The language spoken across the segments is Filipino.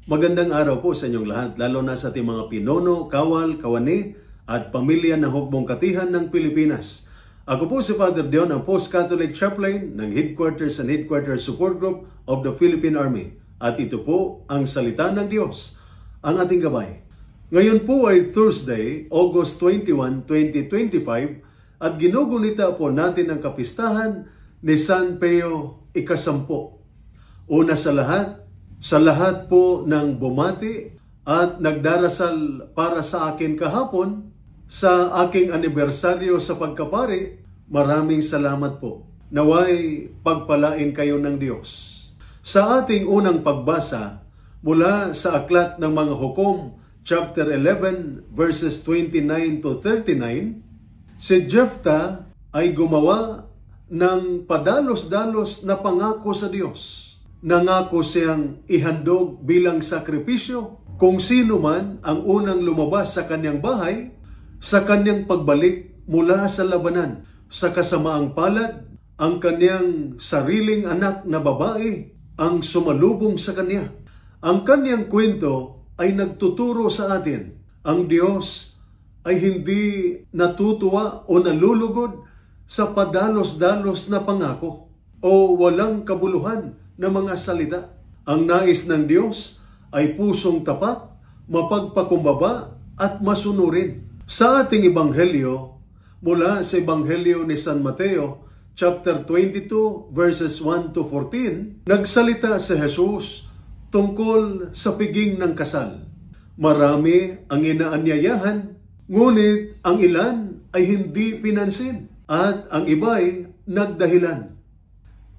Magandang araw po sa inyong lahat, lalo na sa ating mga pinuno, kawal, kawani, at pamilya ng Hukbong Katihan ng Pilipinas. Ako po si Father Dion, ang Post-Catholic Chaplain ng Headquarters and Headquarters Support Group of the Philippine Army. At ito po ang Salita ng Diyos, ang ating gabay. Ngayon po ay Thursday, August 21, 2025, at ginugunita po natin ang kapistahan ni San Pio ika-10. Una sa lahat po ng bumati at nagdarasal para sa akin kahapon sa aking anibersaryo sa pagkapari, maraming salamat po. Naway pagpalain kayo ng Diyos. Sa ating unang pagbasa mula sa Aklat ng Mga Hukom, chapter 11, verses 29 to 39, si Jephthah ay gumawa ng padalos-dalos na pangako sa Diyos. Nangako siyang ihandog bilang sakripisyo kung sino man ang unang lumabas sa kanyang bahay sa kanyang pagbalik mula sa labanan. Sa kasamaang palad, ang kanyang sariling anak na babae ang sumalubong sa kanya. Ang kanyang kwento ay nagtuturo sa atin. Ang Diyos ay hindi natutuwa o nalulugod sa padalos-dalos na pangako o walang kabuluhan na mga salita. Ang nais ng Diyos ay pusong tapat, mapagpakumbaba at masunurin. Sa ating ebanghelyo, mula sa ebanghelyo ni San Mateo, chapter 22, verses 1 to 14, nagsalita si Jesus tungkol sa piging ng kasal. Marami ang inaanyayahan, ngunit ang ilan ay hindi pinansin at ang iba'y nagdahilan.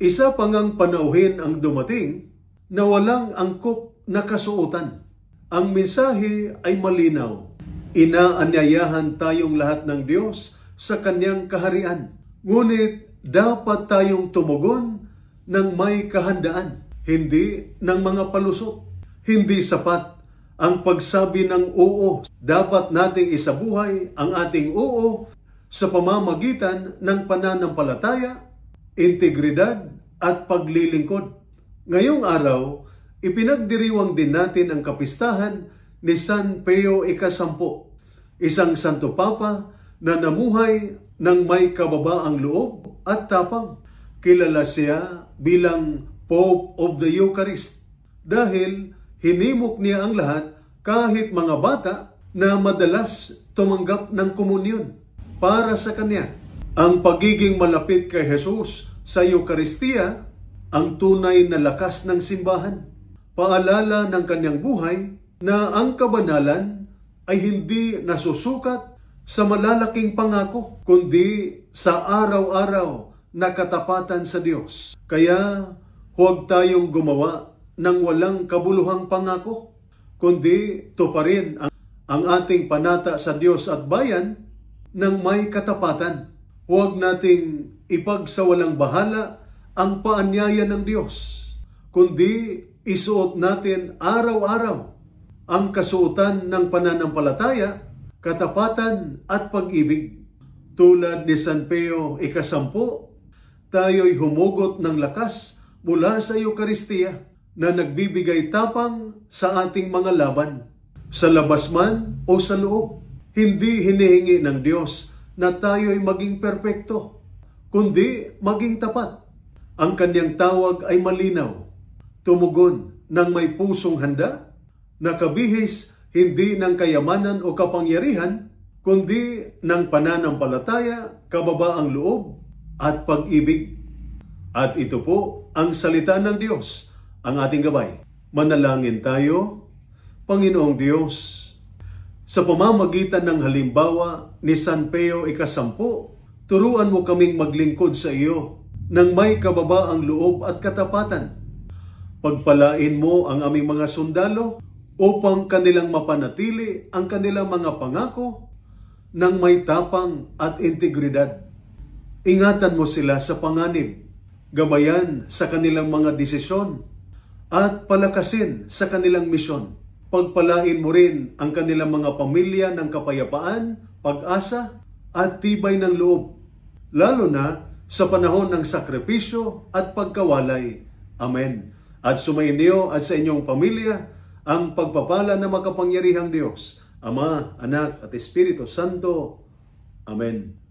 Isa pang ang panauhin ang dumating na walang angkop na kasuotan. Ang mensahe ay malinaw. Inaanyayahan tayong lahat ng Diyos sa kanyang kaharian. Ngunit dapat tayong tumugon ng may kahandaan, hindi ng mga palusot. Hindi sapat ang pagsabi ng oo. Dapat nating isabuhay ang ating oo sa pamamagitan ng pananampalataya, integridad at paglilingkod. Ngayong araw, ipinagdiriwang din natin ang kapistahan ni San Pio ika-10, isang Santo Papa na namuhay ng may kababaang loob at tapang. Kilala siya bilang Pope of the Eucharist dahil hinimok niya ang lahat, kahit mga bata na madalas tumanggap ng komunyon para sa kanya. Ang pagiging malapit kay Jesus sa Eucharistia ang tunay na lakas ng simbahan. Paalala ng kanyang buhay na ang kabanalan ay hindi nasusukat sa malalaking pangako, kundi sa araw-araw na katapatan sa Diyos. Kaya huwag tayong gumawa ng walang kabuluhang pangako, kundi tuparin ang ating panata sa Diyos at bayan ng may katapatan. Huwag nating ipagsawalang bahala ang paanyaya ng Diyos, kundi isuot natin araw-araw ang kasuotan ng pananampalataya, katapatan at pag-ibig. Tulad ni San Pio ika-10, tayo'y humugot ng lakas mula sa Eucharistia na nagbibigay tapang sa ating mga laban, sa labas man o sa loob. Hindi hinihingi ng Diyos na tayo'y maging perpekto, kundi maging tapat. Ang kanyang tawag ay malinaw. Tumugon ng may pusong handa, nakabihis hindi ng kayamanan o kapangyarihan, kundi ng pananampalataya, kababaang loob at pag-ibig. At ito po ang salita ng Diyos, ang ating gabay. Manalangin tayo. Panginoong Diyos, sa pamamagitan ng halimbawa ni San Pio ika-10, turuan mo kaming maglingkod sa iyo ng may kababaang loob at katapatan. Pagpalain mo ang aming mga sundalo upang kanilang mapanatili ang kanilang mga pangako ng may tapang at integridad. Ingatan mo sila sa panganib, gabayan sa kanilang mga desisyon, at palakasin sa kanilang misyon. Pagpalain mo rin ang kanilang mga pamilya ng kapayapaan, pag-asa, at tibay ng loob, lalo na sa panahon ng sakripisyo at pagkawalay. Amen. At sumainyo at sa inyong pamilya ang pagpapala na makapangyarihang Diyos, Ama, Anak, at Espiritu Santo. Amen.